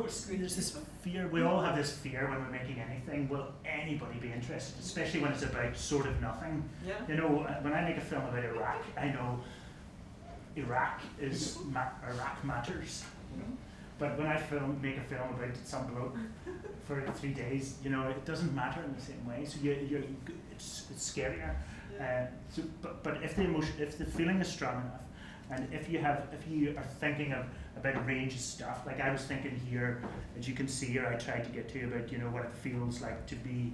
course, there's this fear. We all have this fear when we're making anything. Will anybody be interested? Especially when it's about sort of nothing. Yeah. You know, when I make a film about Iraq, I know Iraq is Iraq matters. You know? But when I make a film about some bloke for 3 days, you know, it doesn't matter in the same way. So it's scarier. But if the feeling is strong enough, and if you are thinking about a range of stuff, like I was thinking here, as you can see here, I tried to get to about, you know, what it feels like to be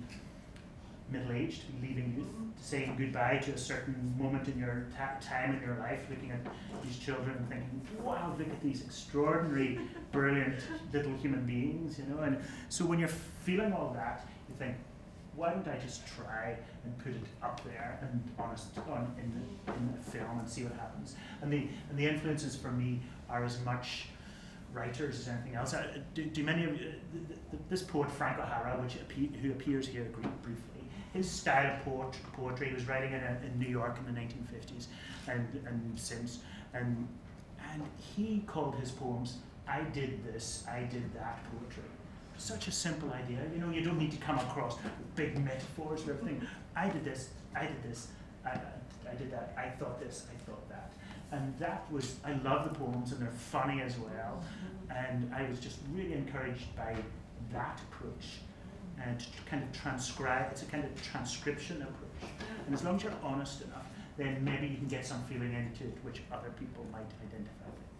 middle-aged, to be leaving youth, to saying goodbye to a certain moment in your time in your life, looking at these children and thinking, wow, look at these extraordinary, brilliant little human beings, you know. And so when you're feeling all that, you think, why don't I just try and put it up there and in the film and see what happens? And the influences for me are as much writers as anything else. Do many of this poet Frank O'Hara, who appears here briefly, his style of poetry, he was writing in New York in the 1950s and since, and he called his poems "I did this, I did that" poetry. Such a simple idea, you know. You don't need to come across big metaphors or everything. I did this, I did this, I did that, I thought this, I thought that. And that was, I love the poems, and they're funny as well. And I was just really encouraged by that approach. And to kind of transcribe, it's a kind of transcription approach. And as long as you're honest enough, then maybe you can get some feeling into it which other people might identify with.